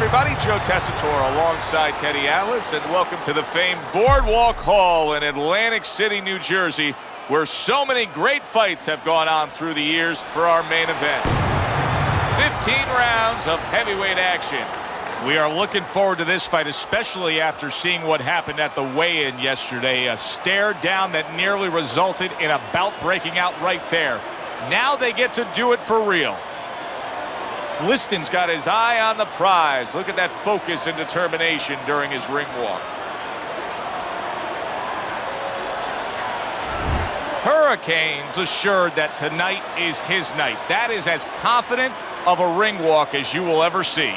everybody. Joe Tessitore alongside Teddy Atlas, and welcome to the famed Boardwalk Hall in Atlantic City, New Jersey, where so many great fights have gone on through the years for our main event. 15 rounds of heavyweight action. We are looking forward to this fight, especially after seeing what happened at the weigh-in yesterday. A stare down that nearly resulted in a bout breaking out right there. Now they get to do it for real. Liston's got his eye on the prize. Look at that focus and determination during his ring walk. Hurricane's assured that tonight is his night. That is as confident of a ring walk as you will ever see.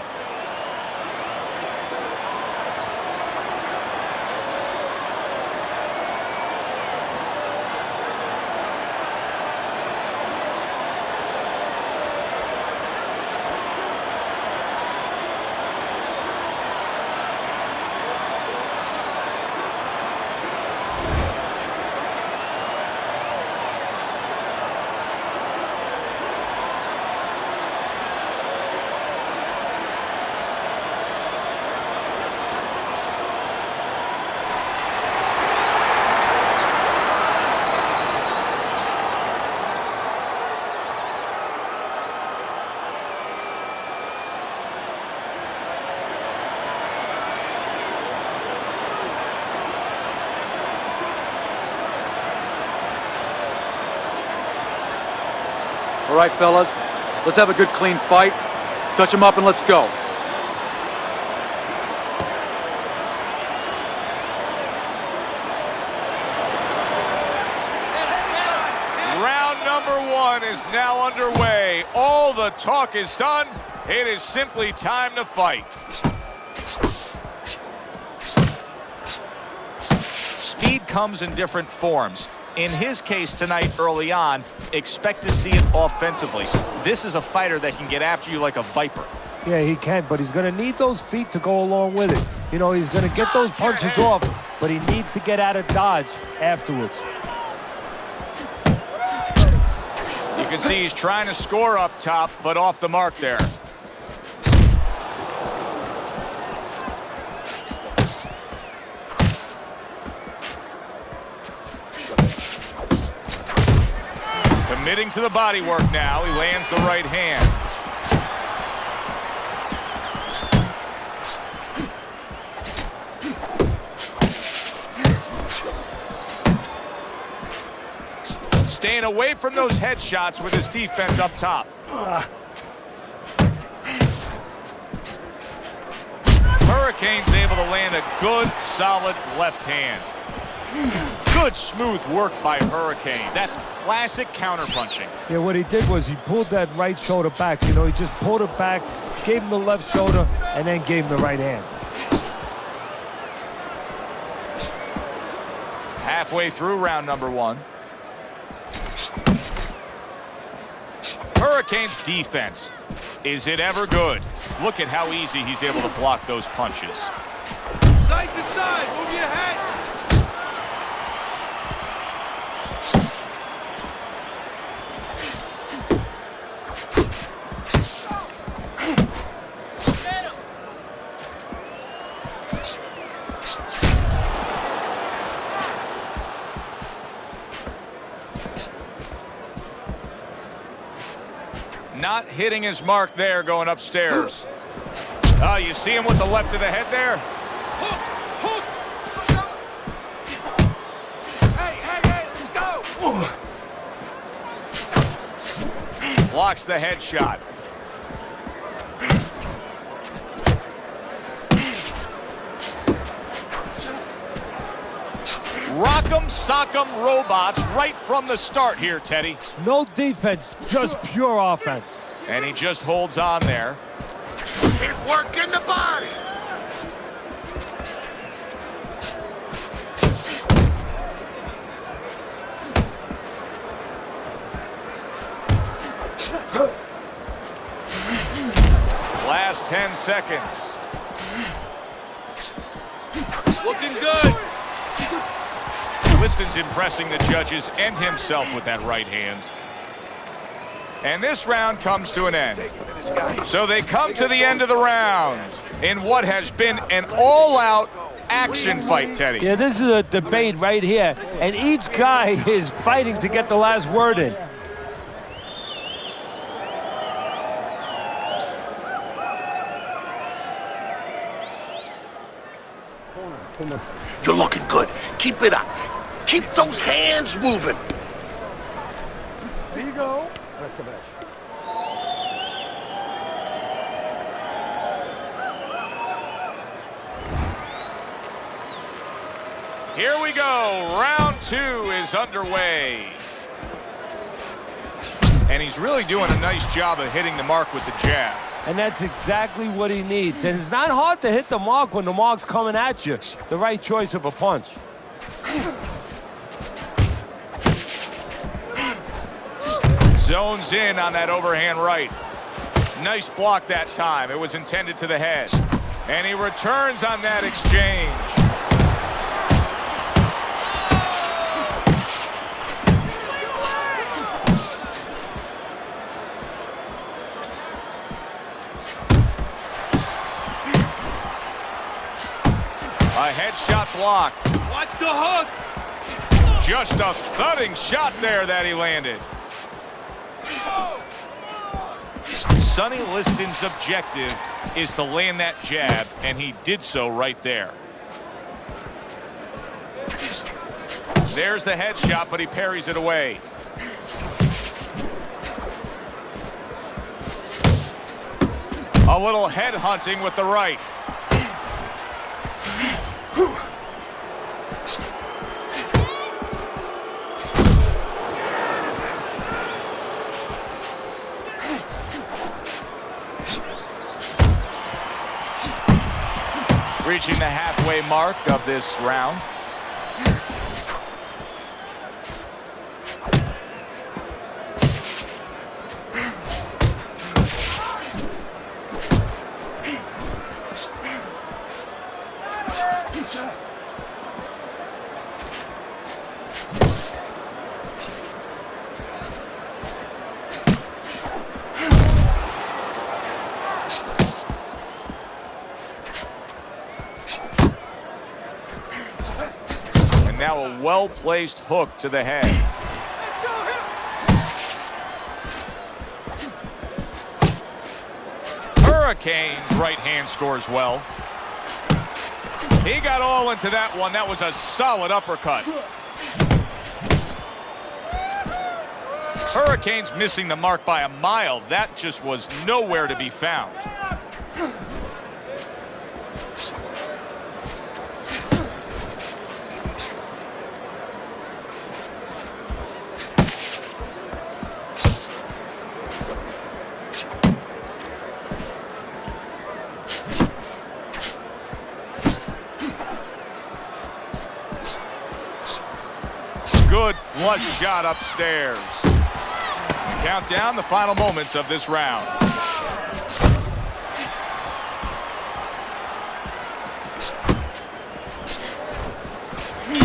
All right, fellas, let's have a good, clean fight. Touch them up and let's go. Round number one is now underway. All the talk is done. It is simply time to fight. Speed comes in different forms. In his case tonight early on, expect to see it offensively. This is a fighter that can get after you like a viper. Yeah, he can, but he's going to need those feet to go along with it. You know, he's going to get those punches off, but he needs to get out of dodge afterwards. You can see he's trying to score up top, but off the mark there. Committing to the body work now. He lands the right hand. Staying away from those headshots with his defense up top. Hurricane's able to land a good, solid left hand. Good, smooth work by Hurricane. That's classic counterpunching. Yeah, what he did was he pulled that right shoulder back. You know, he just pulled it back, gave him the left shoulder, and then gave him the right hand. Halfway through round number one. Hurricane's defense. Is it ever good? Look at how easy he's able to block those punches. Side to side, move your head. Not hitting his mark there going upstairs. Oh, you see him with the left of the head there? Hey, let's go. Blocks the headshot. Rock'em sock'em robots right from the start here, Teddy. No defense, just pure offense. And he just holds on there. Keep working the body. Last 10 seconds. Looking good. Liston's impressing the judges and himself with that right hand. And this round comes to an end. So they come to the end of the round. in what has been an all-out action fight, Teddy. Yeah, this is a debate right here, and each guy is fighting to get the last word in. You're looking good. Keep it up. Keep those hands moving. There you go. Here we go. Round 2 is underway. And he's really doing a nice job of hitting the mark with the jab. And that's exactly what he needs. And it's not hard to hit the mark when the mark's coming at you. The right choice of a punch. Zones in on that overhand right. Nice block that time. It was intended to the head. And he returns on that exchange. A headshot blocked. Watch the hook. Just a thudding shot there that he landed. Sonny Liston's objective is to land that jab, and he did so right there. There's the headshot, but he parries it away. A little head hunting with the right. Reaching the halfway mark of this round. Now a well-placed hook to the head. Hurricane's right hand scores well. He got all into that one. That was a solid uppercut. Hurricane's missing the mark by a mile. That just was nowhere to be found. Good flush shot upstairs. And count down the final moments of this round.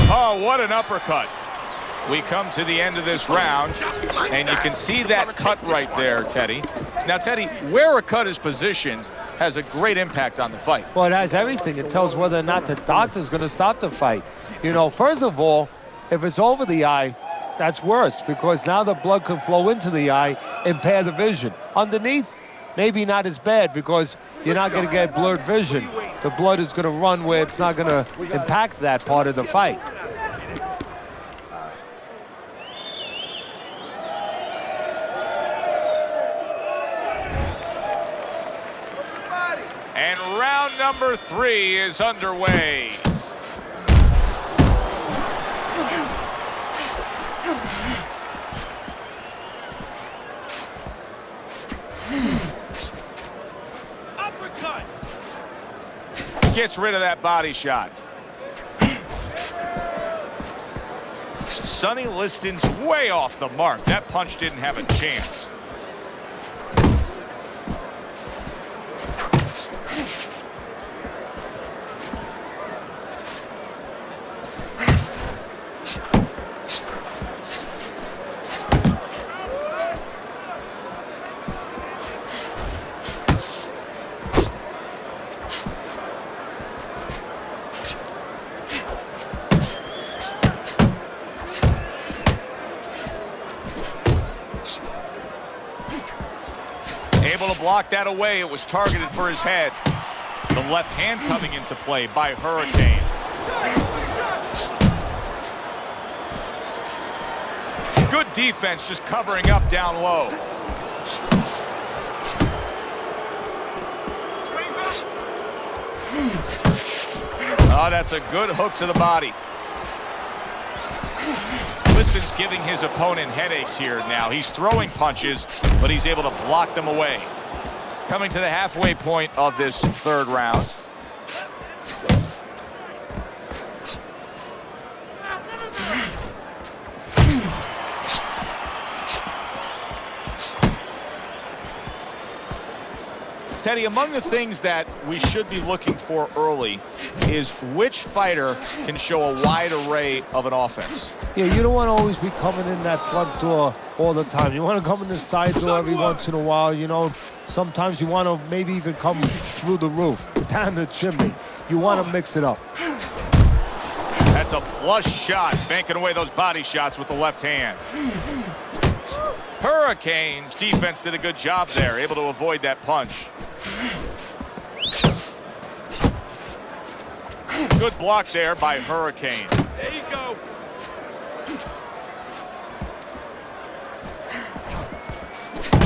Oh, what an uppercut. We come to the end of this round, and you can see that cut right there, Teddy. Now, Teddy, where a cut is positioned has a great impact on the fight. Well, it has everything. It tells whether or not the doctor's going to stop the fight. You know, first of all, if it's over the eye, that's worse, because now the blood can flow into the eye, impair the vision. Underneath, maybe not as bad, because you're not going to get blurred vision. The blood is going to run where it's not going to impact that part of the fight. And round number 3 is underway. Uppercut. Gets rid of that body shot. Sonny Liston's way off the mark. That punch didn't have a chance. blocked that away. It was targeted for his head. The left hand coming into play by Hurricane. Good defense, just covering up down low. Oh, that's a good hook to the body. Liston's giving his opponent headaches here now. He's throwing punches, but he's able to block them away. Coming to the halfway point of this third round. Teddy, among the things that we should be looking for early is which fighter can show a wide array of an offense. Yeah, you don't want to always be coming in that front door all the time. You want to come in the side door every once in a while. You know, sometimes you want to maybe even come through the roof, down the chimney. You want to mix it up. That's a flush shot, banking away those body shots with the left hand. Hurricane's defense did a good job there, able to avoid that punch. Good block there by Hurricane. There you go.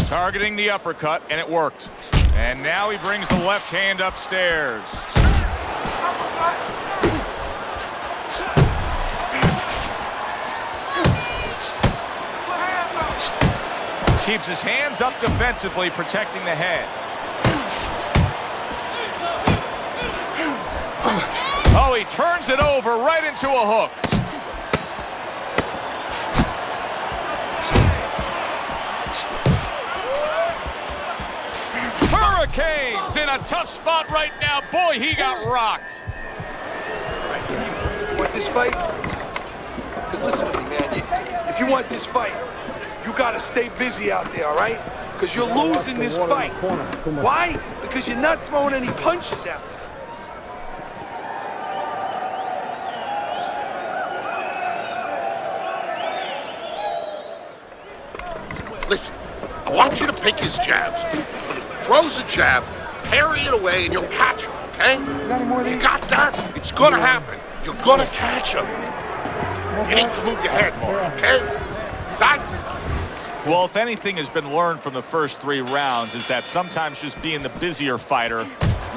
Targeting the uppercut, and it worked. And now he brings the left hand upstairs. Keeps his hands up defensively, protecting the head. Oh, he turns it over right into a hook. Hurricane's in a tough spot right now. Boy, he got rocked. You want this fight? Because listen to me, man. If you want this fight, you got to stay busy out there, all right? Because you're losing this fight. Why? Because you're not throwing any punches out there. Listen, I want you to pick his jabs. When he throws a jab, parry it away and you'll catch him, okay? You got that? It's gonna happen. You're gonna catch him. You need to move your head more, okay? Side to side. Well, if anything has been learned from the first 3 rounds is that sometimes just being the busier fighter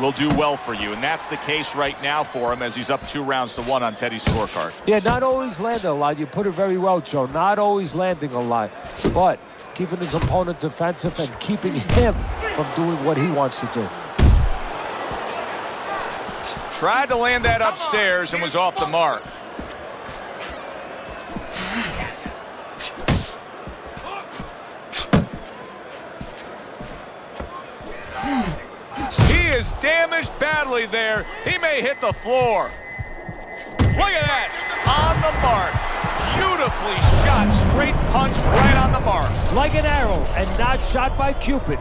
will do well for you. And that's the case right now for him as he's up 2-1 on Teddy's scorecard. Yeah, not always landing a lot. You put it very well, Joe. Not always landing a lot, but keeping his opponent defensive and keeping him from doing what he wants to do. Tried to land that upstairs and was off the mark. He is damaged badly there. He may hit the floor. Look at that. On the mark. Beautifully shot. Straight punch right on the mark. Like an arrow and not shot by Cupid.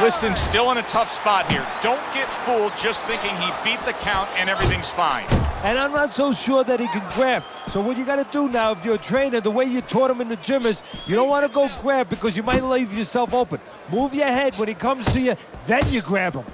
Liston's still in a tough spot here. Don't get fooled just thinking he beat the count and everything's fine. And I'm not so sure that he can grab. So what you got to do now, if you're a trainer, the way you taught him in the gym is you don't want to go grab because you might leave yourself open. Move your head when he comes to you, then you grab him.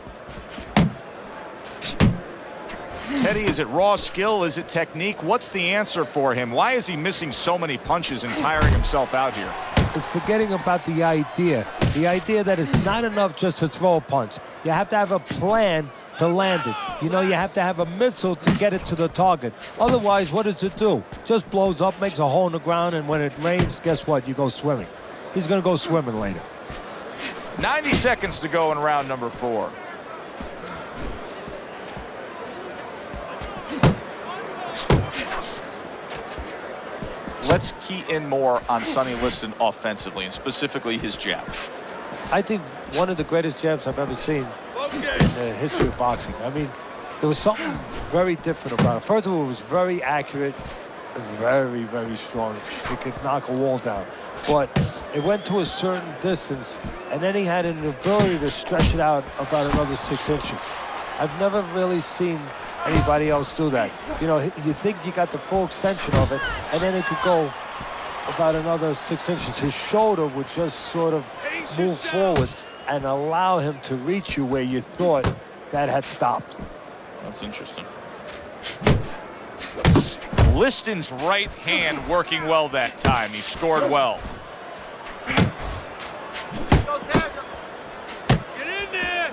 Teddy, is it raw skill? Is it technique? What's the answer for him? Why is he missing so many punches and tiring himself out here? It's forgetting about the idea. The idea that it's not enough just to throw a punch. You have to have a plan to land it. You know, you have to have a missile to get it to the target. Otherwise, what does it do? Just blows up, makes a hole in the ground, and when it rains, guess what? You go swimming. He's going to go swimming later. 90 seconds to go in round number 4. Let's key in more on Sonny Liston offensively, and specifically his jab. I think one of the greatest jabs I've ever seen in the history of boxing. I mean, there was something very different about it. First of all, it was very accurate and very, very strong. He could knock a wall down. But it went to a certain distance, and then he had an ability to stretch it out about another 6 inches. I've never really seen anybody else do that. You know, you think you got the full extension of it, and then it could go about another 6 inches. His shoulder would just sort of move forward and allow him to reach you where you thought that had stopped. That's interesting. Liston's right hand working well that time. He scored well. Get in there!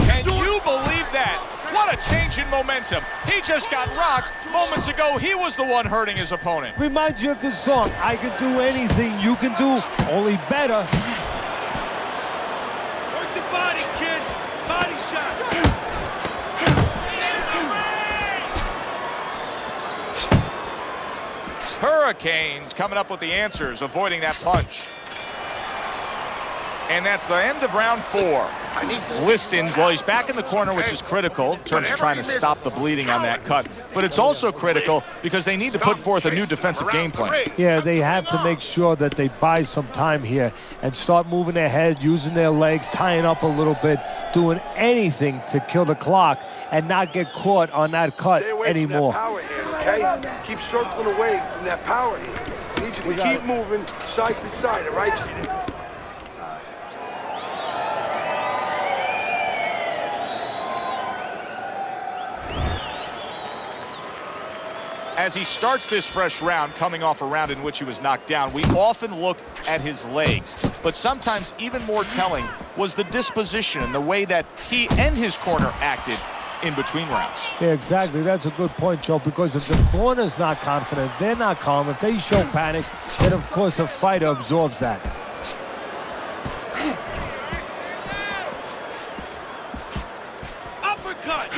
Can you believe that? What a change in momentum. He just got rocked. Moments ago, he was the one hurting his opponent. Reminds you of this song, I can do anything you can do, only better. Work the body, kid. Body shot. Hurricanes coming up with the answers, avoiding that punch. And that's the end of round 4. Liston's, well, he's back in the corner, which is critical in terms of trying to stop the bleeding on that cut. But it's also critical because they need to put forth a new defensive game plan. Yeah, they have to make sure that they buy some time here and start moving their head, using their legs, tying up a little bit, doing anything to kill the clock and not get caught on that cut Stay away anymore. from that power hand, okay? Keep circling away from that power hand. I need you to keep moving side to side, all right? As he starts this fresh round, coming off a round in which he was knocked down, we often look at his legs. But sometimes even more telling was the disposition and the way that he and his corner acted in between rounds. Yeah, exactly. That's a good point, Joe, because if the corner's not confident, they're not calm. If they show panic, then, of course, a fighter absorbs that. Uppercut!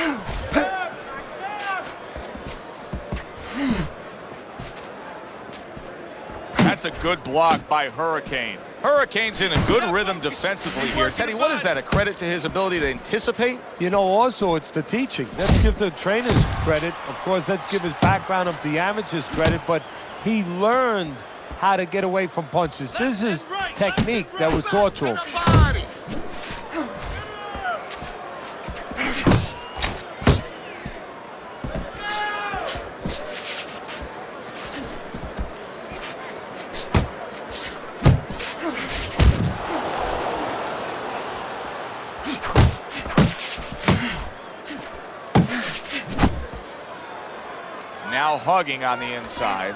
That's a good block by Hurricane. Hurricane's in a good rhythm defensively here. Teddy, what is that, a credit to his ability to anticipate? You know, also, it's the teaching. Let's give the trainers credit. Of course, let's give his background of the amateurs credit, but he learned how to get away from punches. This is technique that was taught to him. Now hugging on the inside.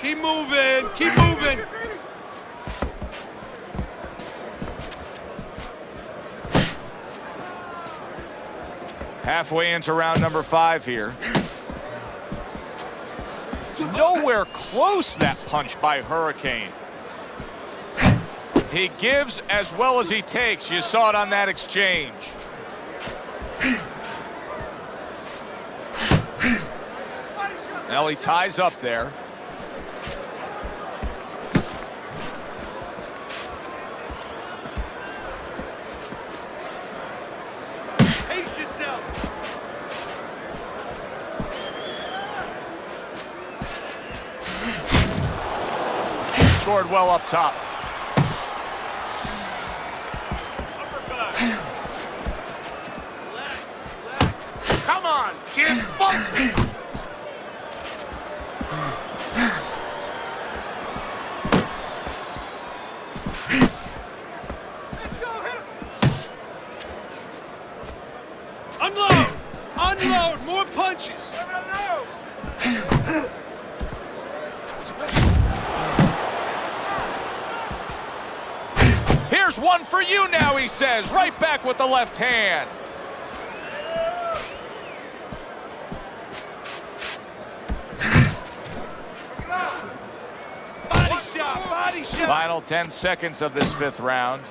Keep moving, keep moving. Halfway into round number 5 here. Nowhere close, that punch by Hurricane. He gives as well as he takes. You saw it on that exchange. Now he ties up there. Pace yourself. Scored well up top. Uppercut. Relax, relax. Come on, kid. Fuck. Unload! Unload! More punches! Here's one for you now, he says. Right back with the left hand. Body shot! Body shot! Final 10 seconds of this 5th round.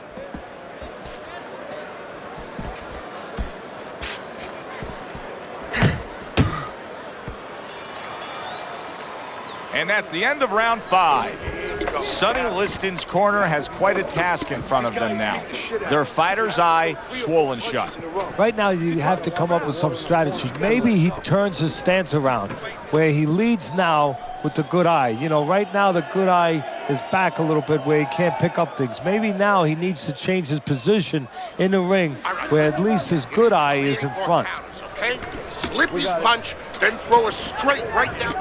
And that's the end of round 5. hands go. Sonny Liston's corner has quite a task in front of them now. Their fighter's eye swollen shut. Right now, you have to come up with some strategy. Maybe he turns his stance around, where he leads now with the good eye. You know, right now the good eye is back a little bit where he can't pick up things. Maybe now he needs to change his position in the ring where at least his good eye is in front. Okay? Slip his punch, then throw a straight right down.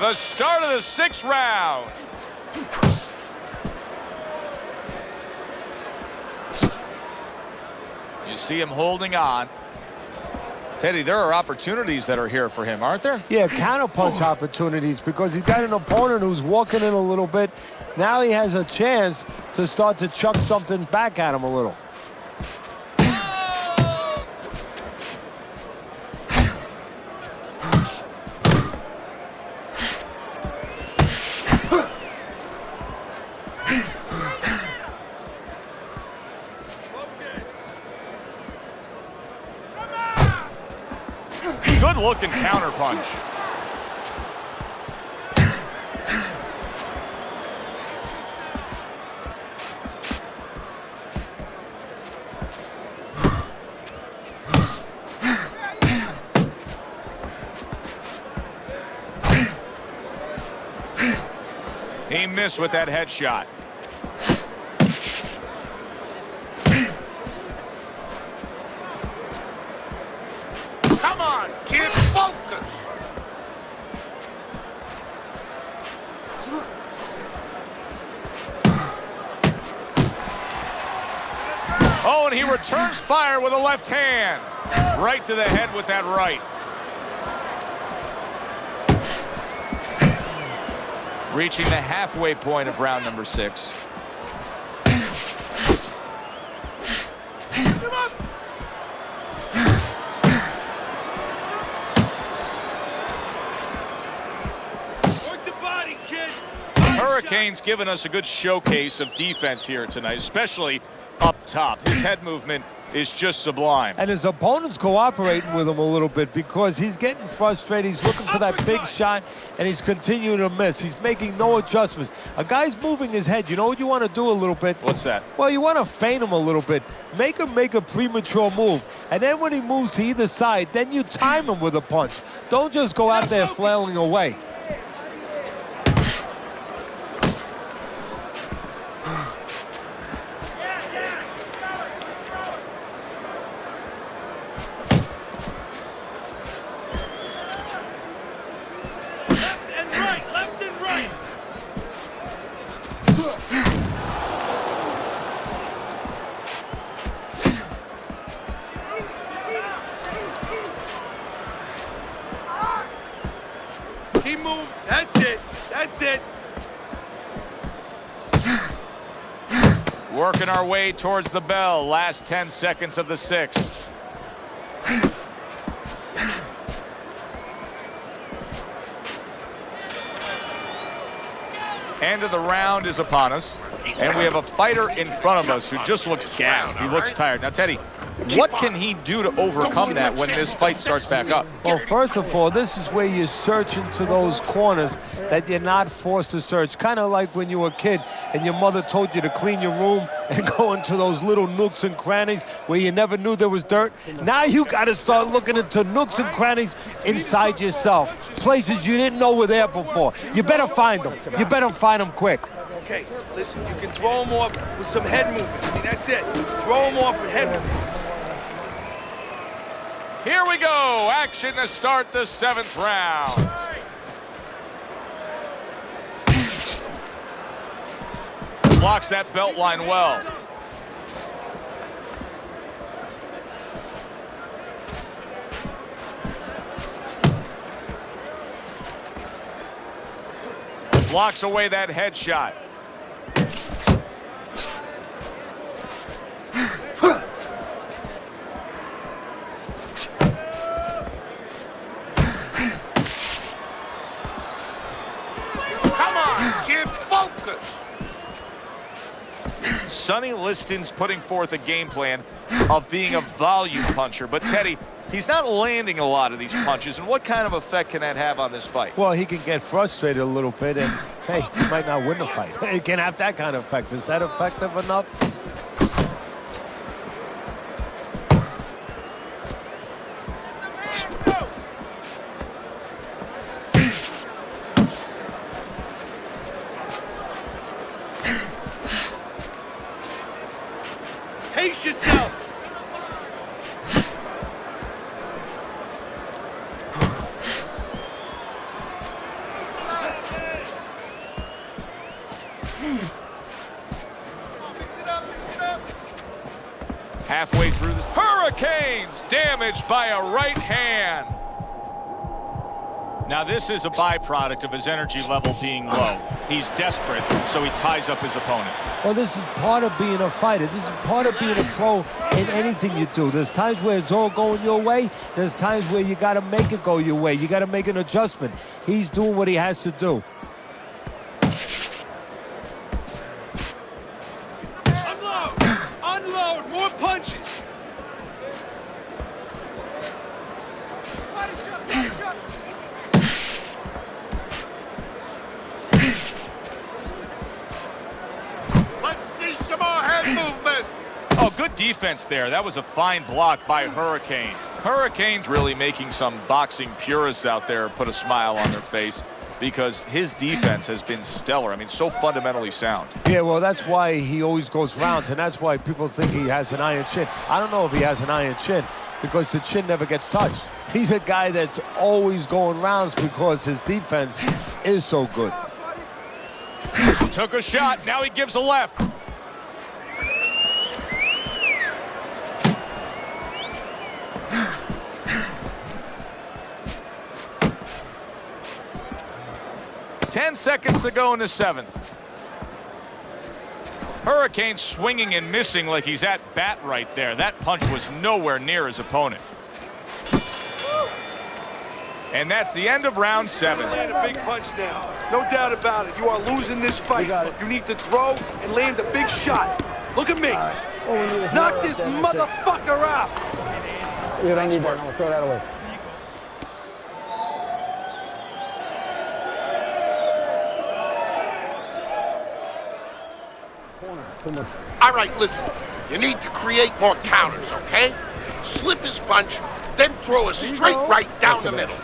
The start of the 6th round. You see him holding on. Teddy, there are opportunities that are here for him, aren't there? Yeah, counterpunch opportunities because he's got an opponent who's walking in a little bit. Now he has a chance to start to chuck something back at him a little. Good-looking counterpunch. He missed with that headshot. Come on, kid, focus. Oh, and he returns fire with a left hand. Right to the head with that right. Reaching the halfway point of round number 6. Hurricane's given us a good showcase of defense here tonight, especially up top. His head movement is just sublime. And his opponent's cooperating with him a little bit because he's getting frustrated. He's looking for that big shot, and he's continuing to miss. He's making no adjustments. A guy's moving his head. You know what you want to do a little bit? What's that? Well, you want to feint him a little bit. Make him make a premature move. And then when he moves to either side, then you time him with a punch. Don't just go out there flailing away. Keep moving. That's it. That's it. Working our way towards the bell. Last 10 seconds of the 6th. End of the round is upon us. And we have a fighter in front of us who just looks gassed. He looks tired. Now, Teddy, what can he do to overcome that when this fight starts back up? Well, first of all, this is where you search into those corners that you're not forced to search. Kind of like when you were a kid and your mother told you to clean your room and go into those little nooks and crannies where you never knew there was dirt. Now you got to start looking into nooks and crannies inside yourself. Places you didn't know were there before. You better find them. You better find them quick. Okay, listen, you can throw him off with some head movement. See, that's it. Throw him off with head movements. Here we go. Action to start the 7th round. Blocks that belt line well. Blocks away that headshot. Come on, kid, focus. Sonny Liston's putting forth a game plan of being a volume puncher. But Teddy, he's not landing a lot of these punches, and what kind of effect can that have on this fight? Well, he can get frustrated a little bit, and hey, he might not win the fight. It can have that kind of effect. Is that effective enough? Pace yourself. Halfway through this, Hurricanes damaged by a right hand. Now this is a byproduct of his energy level being low. He's desperate, so he ties up his opponent. Well, this is part of being a fighter. This is part of being a pro in anything you do. There's times where it's all going your way. There's times where you got to make it go your way. You got to make an adjustment. He's doing what he has to do. Unload! Unload! More punches! Let's see some more head movement. Oh, good defense there. That was a fine block by Hurricane. Hurricane's really making some boxing purists out there put a smile on their face because his defense has been stellar. I mean, so fundamentally sound. Yeah, well, that's why he always goes rounds, and that's why people think he has an iron chin. I don't know if he has an iron chin because the chin never gets touched. He's a guy that's always going rounds because his defense is so good. Took a shot. Now he gives a left. Ten seconds to go in the seventh. Hurricane swinging and missing like he's at bat right there. That punch was nowhere near his opponent. And that's the end of round 7. Land a big punch now. No doubt about it. You are losing this fight. You need to throw and land a big shot. Look at me. Knock this motherfucker out. You don't need that. I'll throw that away. All right, listen. You need to create more counters, okay? Slip his punch, then throw a straight right down the middle.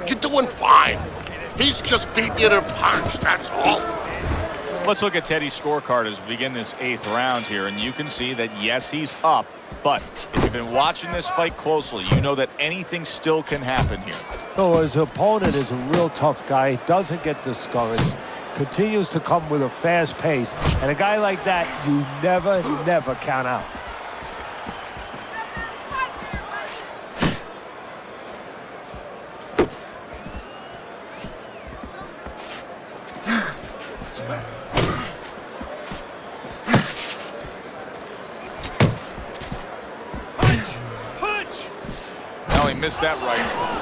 You're doing fine. He's just beating you to the punch, that's all. Let's look at Teddy's scorecard as we begin this 8th round here, and you can see that, yes, he's up, but if you've been watching this fight closely, you know that anything still can happen here. No, his opponent is a real tough guy. He doesn't get discouraged. Continues to come with a fast pace. And a guy like that, you never, never count out. Punch! Punch! Now he missed that right.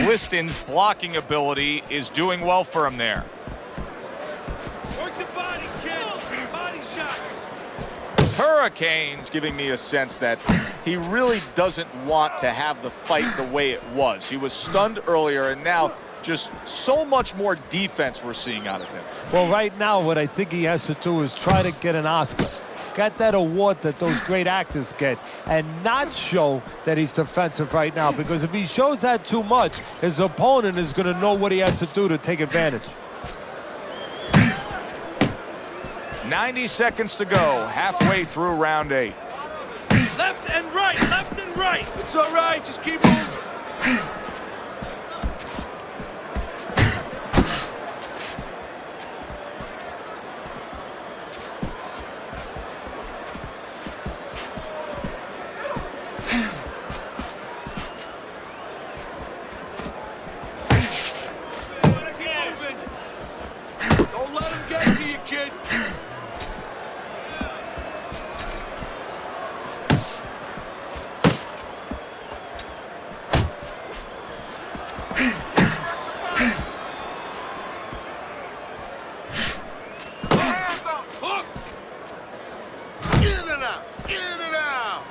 Liston's blocking ability is doing well for him there. Work the body, kid. Body shots. Hurricane's giving me a sense that he really doesn't want to have the fight the way it was. He was stunned earlier, and now just so much more defense we're seeing out of him. Well, right now, what I think he has to do is try to get an Oscar. Get that award that those great actors get and not show that he's defensive right now, because if he shows that too much, his opponent is going to know what he has to do to take advantage. 90 seconds to go, halfway through round 8. Left and right, left and right. It's all right, just keep moving. Don't let him get to you, kid. out. In and out.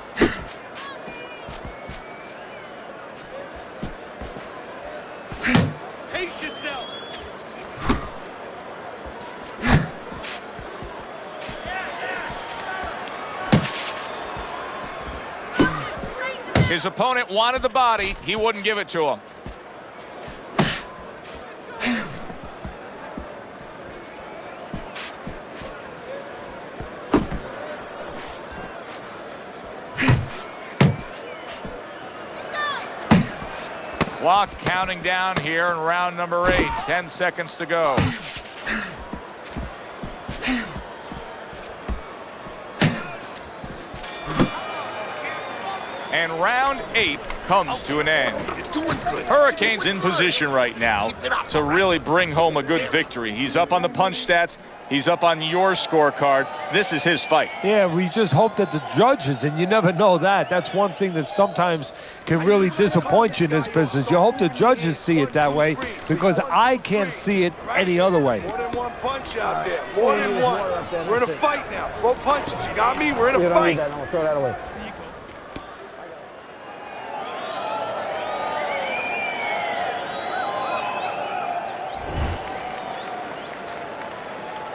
Pace yourself. His opponent wanted the body. He wouldn't give it to him. Clock counting down here in round number 8. 10 seconds to go. And round 8 comes to an end. Hurricane's in position right now to really bring home a good victory. He's up on the punch stats. He's up on your scorecard. This is his fight. Yeah, we just hope that the judges, and you never know that. That's one thing that sometimes can really disappoint you in this business. You hope the judges see it that way, because I can't see it any other way. More than one punch out there. More than one. We're in a fight now. Throw punches. You got me? We're in a fight. No, throw that away.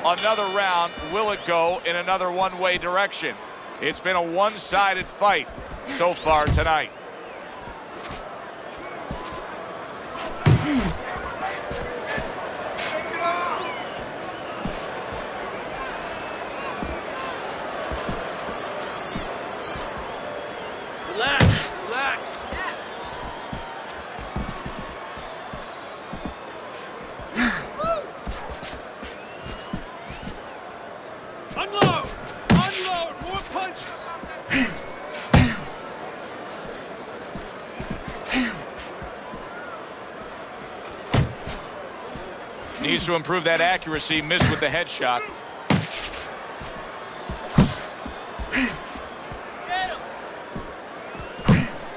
Another round. Will it go in another one-way direction? It's been a one-sided fight so far tonight. Relax. Relax. Unload! Unload! More punches! Needs to improve that accuracy. Missed with the headshot.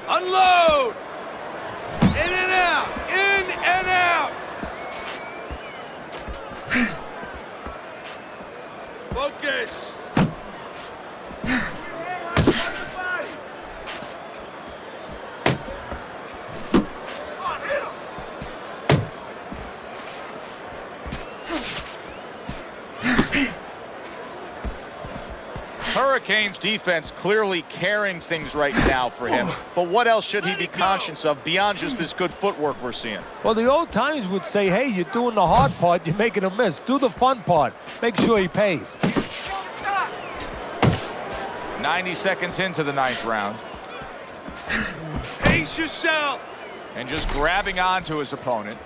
Unload! In and out! In and out! Focus! Hurricanes defense clearly carrying things right now for him. But what else should he be conscious of beyond just this good footwork we're seeing? Well, the old times would say, hey, you're doing the hard part, you're making a miss. Do the fun part. Make sure he pays. 90 seconds into the 9th round. Pace yourself! And just grabbing onto his opponent.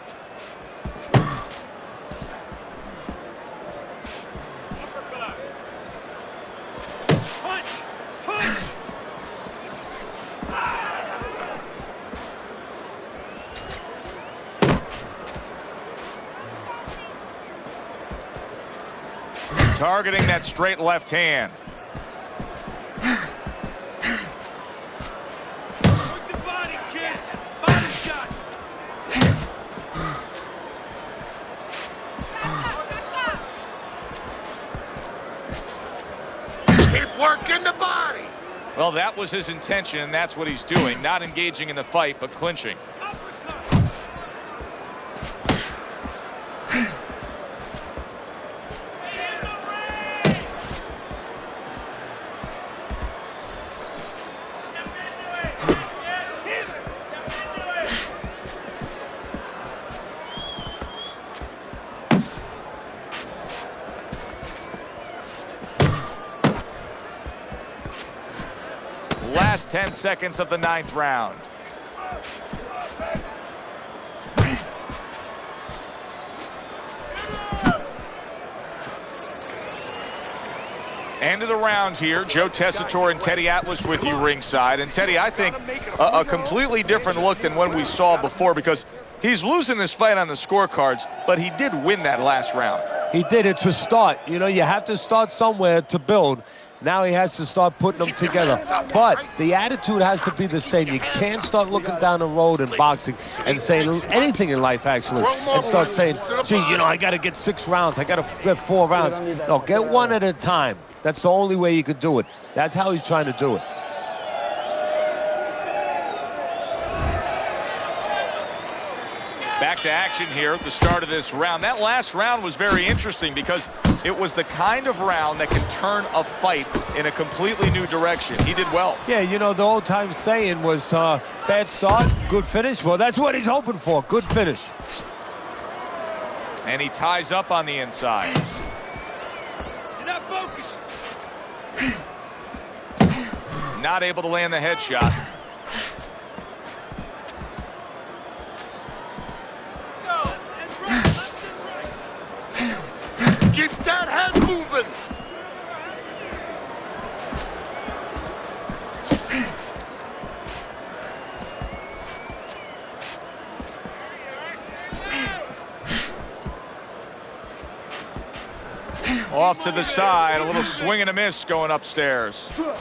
Punch! Punch! Targeting that straight left hand. Work the body, kid! Body shots! Keep working the body. Well, that was his intention, and that's what he's doing. Not engaging in the fight, but clinching. Last 10 seconds of the 9th round. End of the round here. Joe Tessitore and Teddy Atlas with you ringside. And Teddy, I think a completely different look than when we saw before, because he's losing this fight on the scorecards, but he did win that last round. He did it to start. You know, you have to start somewhere to build. Now he has to start putting them together. But the attitude has to be the same. You can't start looking down the road in boxing and saying anything in life, actually, and start saying, gee, you know, I got to get 6 rounds. I got to get 4 rounds. No, get one at a time. That's the only way you could do it. That's how he's trying to do it. Back to action here at the start of this round. That last round was very interesting because it was the kind of round that can turn a fight in a completely new direction. He did well. Yeah, you know, the old-time saying was bad start, good finish. Well, that's what he's hoping for, good finish. And he ties up on the inside. You're not focused. Not able to land the headshot. Keep that head moving. Off to the side, a little swing and a miss going upstairs. Hook.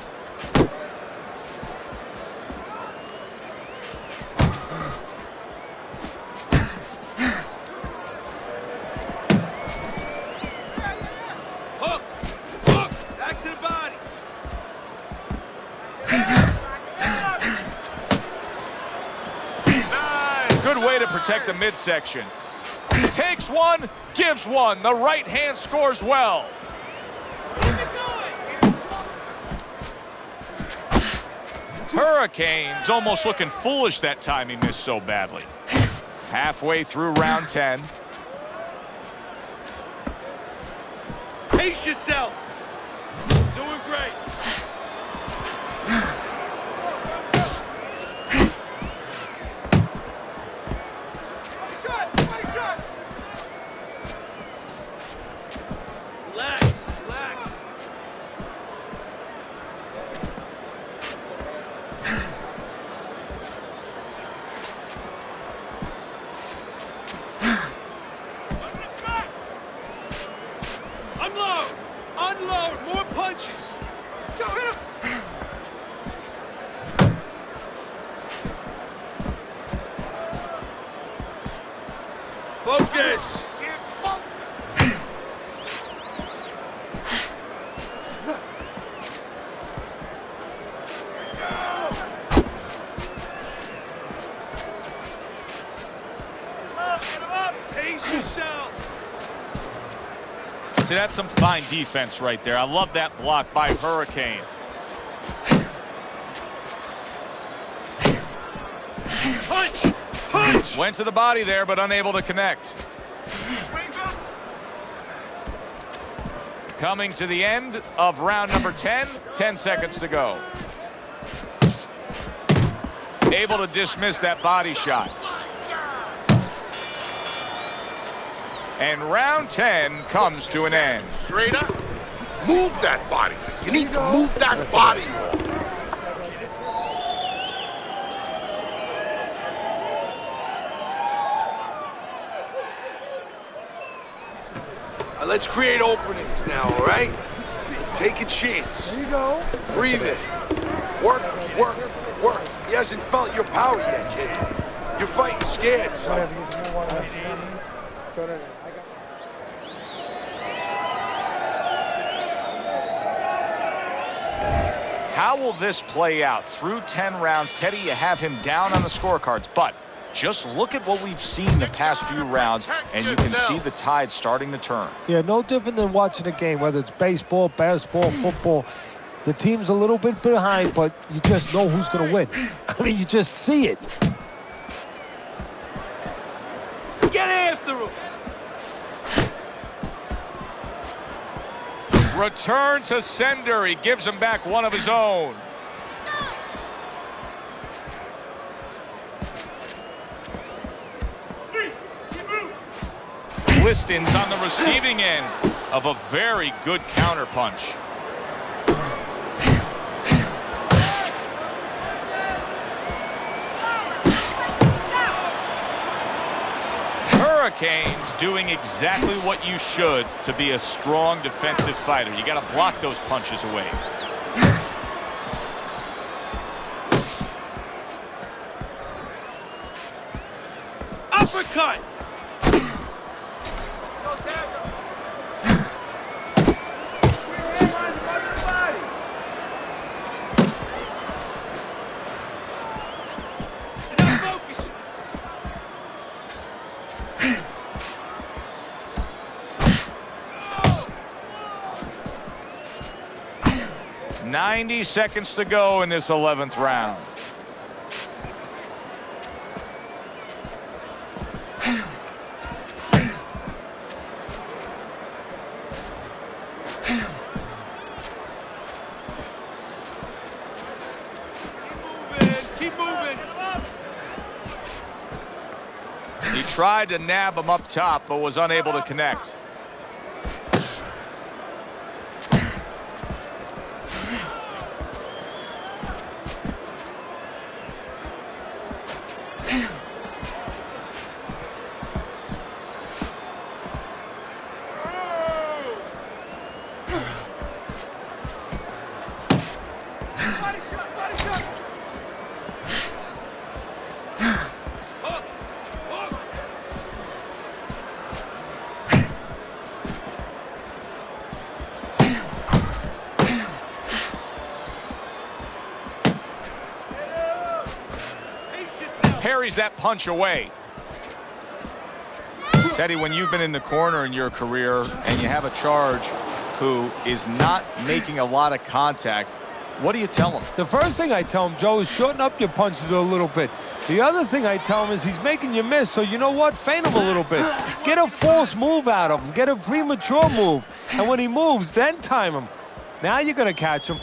Hook. Back to the body. Good way to protect the midsection. Takes one, gives one. The right hand scores well. Hurricane's almost looking foolish that time he missed so badly. Halfway through round 10. Pace yourself. Doing great. Relax, relax. Unload! Unload! More punches! Go hit him! Focus! Get him up! Pace yourself! See, that's some fine defense right there. I love that block by Hurricane. Punch! Punch! Went to the body there, but unable to connect. Coming to the end of round number 10, 10 seconds to go. Able to dismiss that body shot. And round 10 comes to an end. Straight up. Move that body. You need to move that body. Let's create openings now, all right? Let's take a chance. There you go. Breathe it. Work, work, work. He hasn't felt your power yet, kid. You're fighting scared, I son. have to use some more water. Go there. I got. How will this play out? Through 10 rounds, Teddy, you have him down on the scorecards, but just look at what we've seen the past few rounds, and you can see the tide starting to turn. Yeah, no different than watching a game, whether it's baseball, basketball, football. The team's a little bit behind, but you just know who's going to win. I mean, you just see it. Get after him! Return to sender. He gives him back one of his own. Liston's on the receiving end of a very good counterpunch. Hurricane's doing exactly what you should to be a strong defensive fighter. You got to block those punches away. Uppercut! 90 seconds to go in this 11th round. Keep moving. He tried to nab him up top, but was unable to connect. Parries that punch away. Teddy, when you've been in the corner in your career and you have a charge who is not making a lot of contact, what do you tell him? The first thing I tell him, Joe, is shorten up your punches a little bit. The other thing I tell him is he's making you miss, so you know what? Feint him a little bit. Get a false move out of him. Get a premature move. And when he moves, then time him. Now you're going to catch him.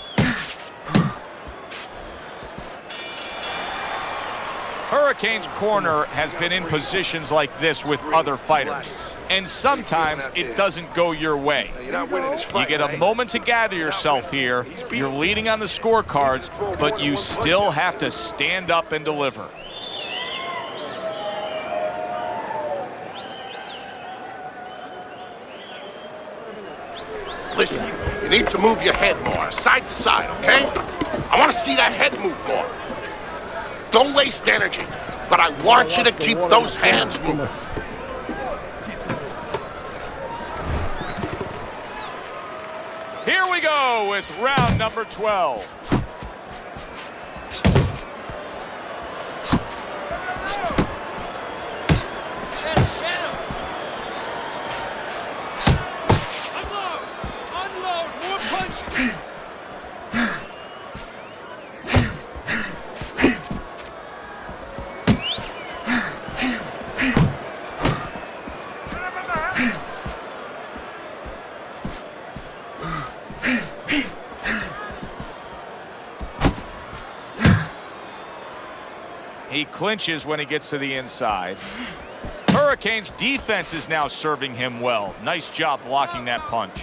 Hurricane's corner has been in positions like this with other fighters. And sometimes it doesn't go your way. You're not winning this fight, You get a moment to gather yourself here. You're leading on the scorecards, but you still have to stand up and deliver. Listen, you need to move your head more, side to side, okay? I want to see that head move more. Don't waste energy, but I want you to keep those hands moving. Here we go with round number 12. Unload, more punches. He clinches when he gets to the inside. Hurricane's defense is now serving him well. Nice job blocking that punch.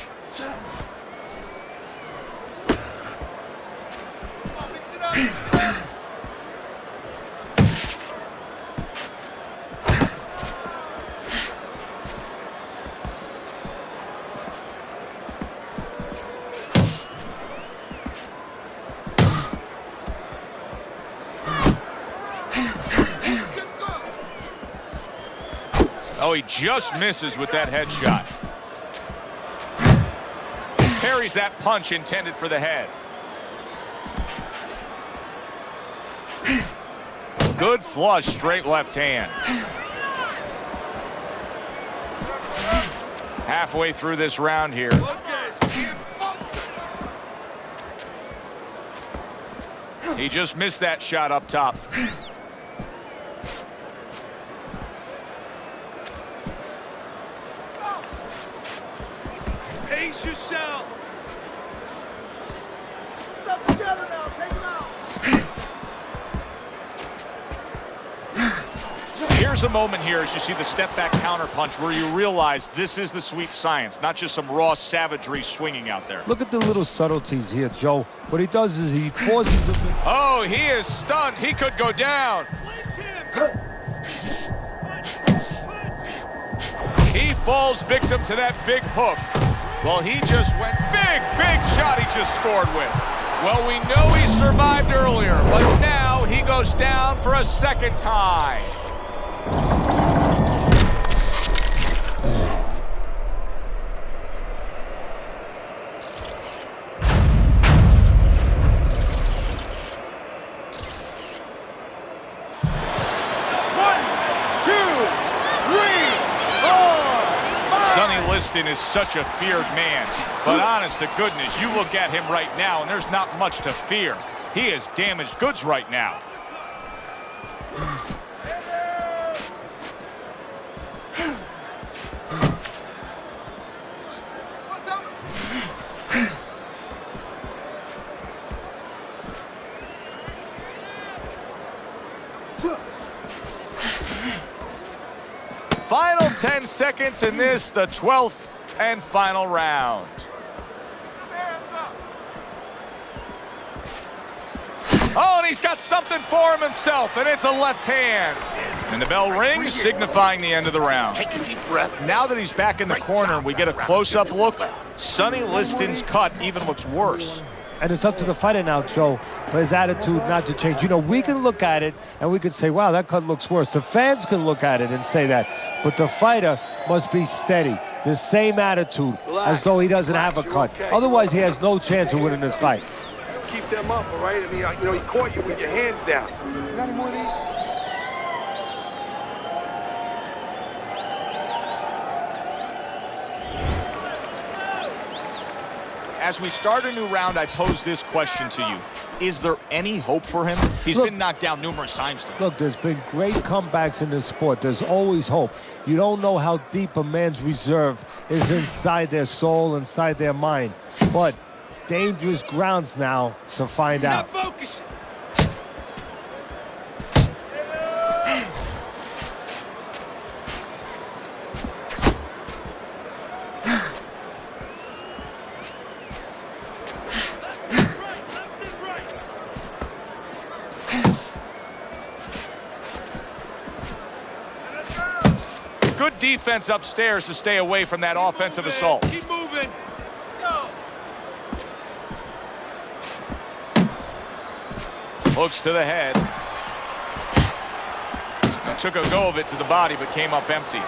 Oh, he just misses with that headshot. Parries that punch intended for the head. Good flush, straight left hand. Halfway through this round here. He just missed that shot up top. Pace yourself. Step together now. Take him out. Here's a moment here as you see the step back counter punch where you realize this is the sweet science, not just some raw savagery swinging out there. Look at the little subtleties here, Joe. What he does is he forces him. Oh, he is stunned. He could go down. He falls victim to that big hook. Well, he just went big shot he just scored with. Well, we know he survived earlier, but now he goes down for a second time. Liston is such a feared man, but honest to goodness, you look at him right now, and there's not much to fear. He is damaged goods right now. Final 10 seconds in this, the 12th and final round. Oh, and he's got something for himself, and it's a left hand. And the bell rings, signifying the end of the round. Take a deep breath. Now that he's back in the corner, we get a close-up look. Sonny Liston's cut even looks worse. And it's up to the fighter now, Joe, for his attitude not to change. You know, we can look at it and we can say, wow, that cut looks worse. The fans can look at it and say that. But the fighter must be steady, the same attitude, as though he doesn't have a cut. Okay. Otherwise, he has no chance of winning this fight. Keep them up, all right? I mean, you know, he caught you with your hands down. You got any more of these? As we start a new round, I pose this question to you. Is there any hope for him? He's been knocked down numerous times today. Look, there's been great comebacks in this sport. There's always hope. You don't know how deep a man's reserve is inside their soul, inside their mind. But dangerous grounds now to find out. Not focusing. Good defense upstairs to stay away from that offensive assault. Keep moving. Let's go. Hooks to the head. Took a go of it to the body, but came up empty.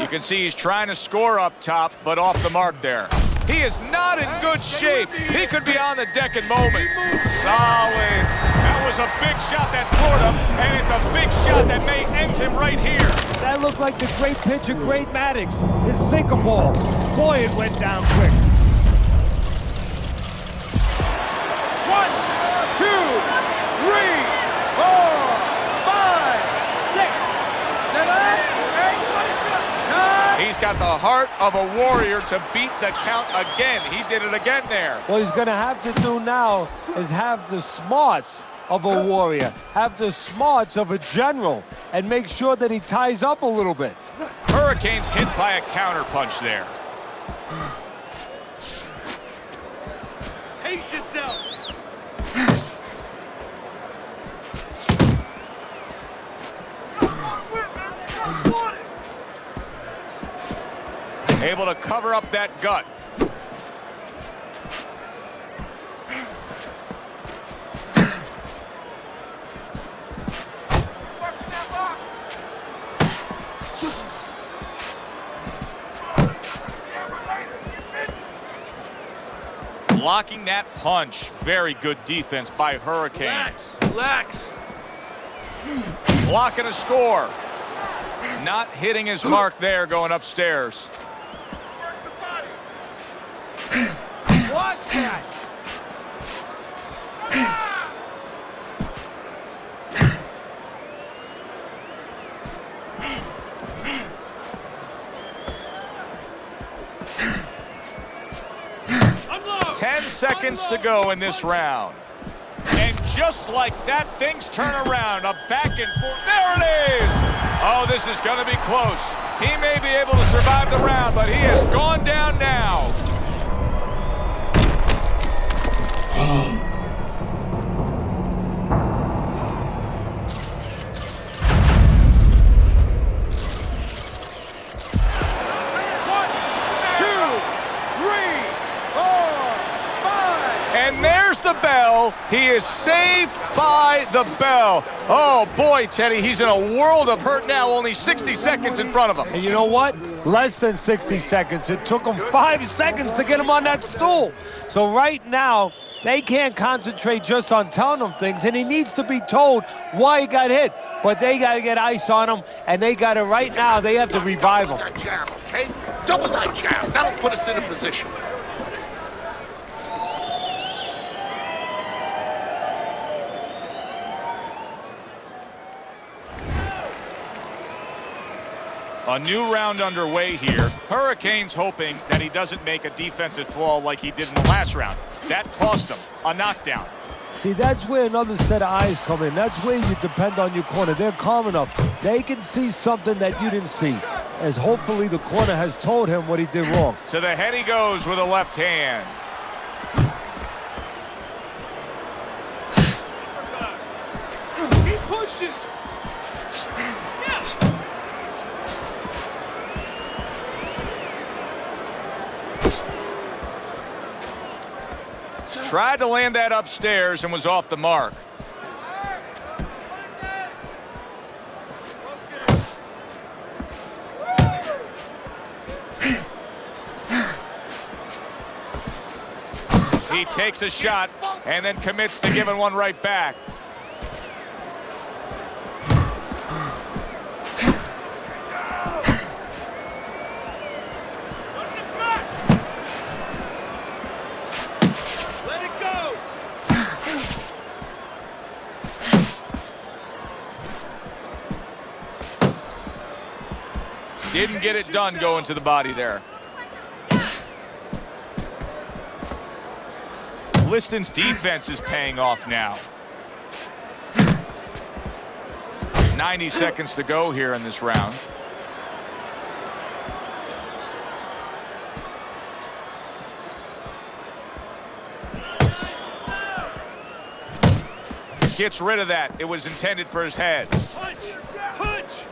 You can see he's trying to score up top, but off the mark there. He is not in good shape. He could be on the deck in moments. Solid. That was a big shot that floored him, and it's a big shot that may end him right here. That looked like the great pitcher, Great Maddox. His sinker ball. Boy, it went down quick. 1, 2, 3, 4, 5, 6, 7, 8, 9. He's got the heart of a warrior to beat the count again. He did it again there. What he's going to have to do now is have the smarts of a warrior, have the smarts of a general, and make sure that he ties up a little bit. Hurricane's hit by a counter punch there. Pace yourself. Able to cover up that gut. Blocking that punch. Very good defense by Hurricane. Relax. Blocking a score. Not hitting his mark there going upstairs. Watch that. Unload. 10 seconds to go in this round. And just like that, things turn around. A back and forth. There it is. Oh, this is going to be close. He may be able to survive the round, but he has gone down now. And there's the bell. He is saved by the bell. Oh, boy, Teddy, he's in a world of hurt now, only 60 seconds in front of him. And you know what? Less than 60 seconds. It took him 5 seconds to get him on that stool. So right now, they can't concentrate just on telling him things, and he needs to be told why he got hit. But they got to get ice on him, and they got to, right now, they have to revive him. Double that jab, okay? Double that jab. That'll put us in a position. A new round underway here. Hurricane's hoping that he doesn't make a defensive flaw like he did in the last round. That cost him a knockdown. See, that's where another set of eyes come in. That's where you depend on your corner. They're calm enough. They can see something that you didn't see, as hopefully the corner has told him what he did wrong. To the head he goes with a left hand. Keep pushing. Tried to land that upstairs and was off the mark. He takes a shot and then commits to giving one right back. Didn't get it done going to the body there. Liston's defense is paying off now. 90 seconds to go here in this round. Gets rid of that. It was intended for his head. Punch! Punch!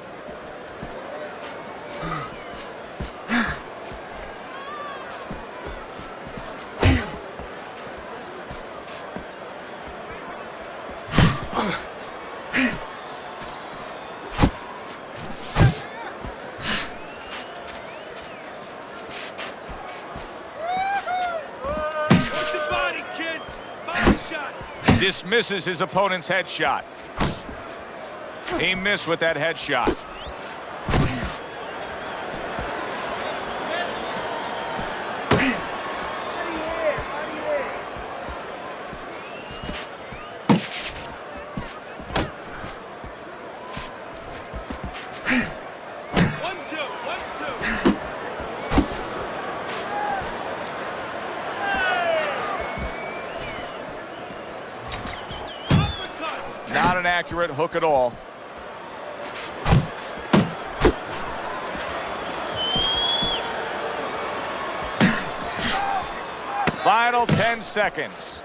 Dismisses his opponent's headshot. He missed with that headshot. Not an accurate hook at all. Final 10 seconds.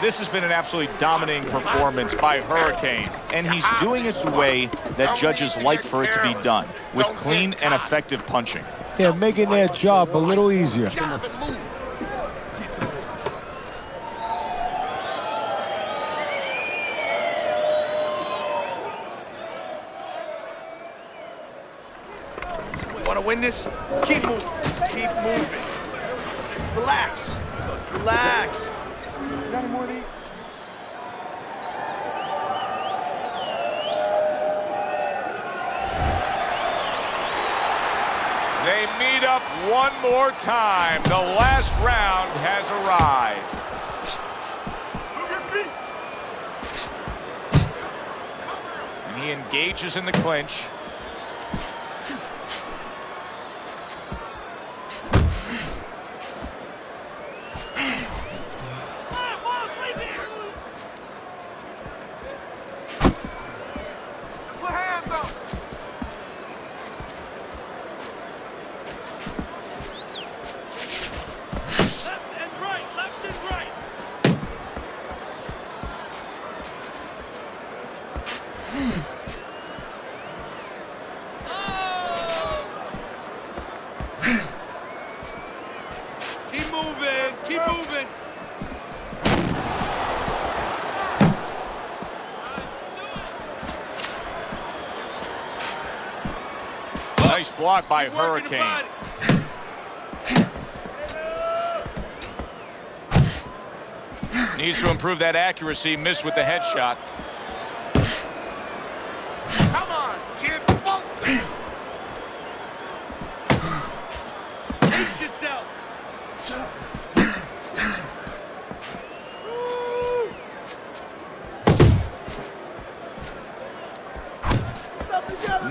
This has been an absolutely dominating performance by Hurricane, and he's doing it the way that judges like for it to be done, with clean and effective punching. Yeah, making their job a little easier. Want to win this? Keep moving. Keep moving. Relax. Relax. You got any more of these? They meet up one more time. The last round has arrived. And he engages in the clinch. Nice block by Hurricane. Needs to improve that accuracy. Missed with the headshot. Come on, kid. Pace yourself.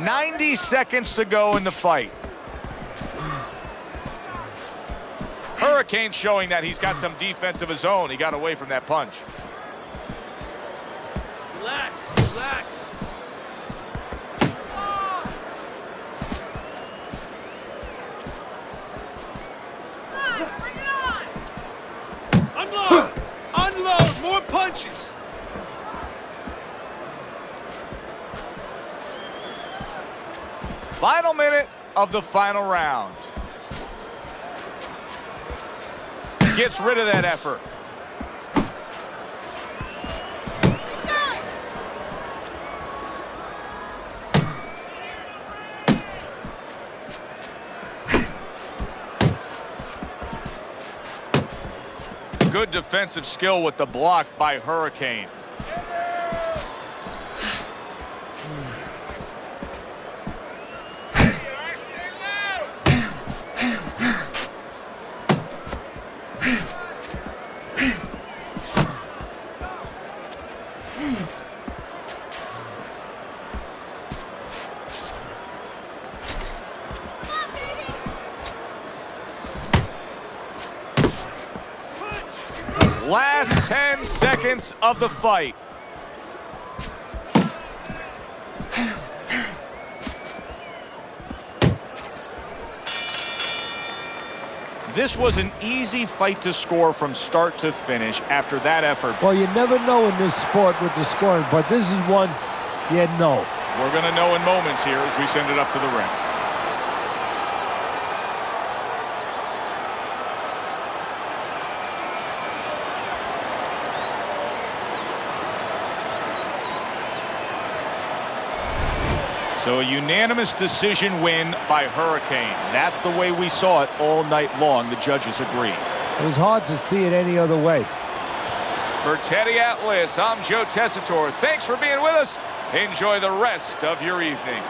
90 seconds to go in the fight. Hurricane's showing that he's got some defense of his own. He got away from that punch. Relax, relax. Bring it on! Unload! Unload! More punches! Final minute of the final round. Gets rid of that effort. Good defensive skill with the block by Hurricane. Last 10 seconds of the fight. This was an easy fight to score from start to finish after that effort. Well, you never know in this sport with the scoring, but this is one you know. We're going to know in moments here as we send it up to the ring. So a unanimous decision win by Hurricane. That's the way we saw it all night long. The judges agree. It was hard to see it any other way. For Teddy Atlas, I'm Joe Tessitore. Thanks for being with us. Enjoy the rest of your evening.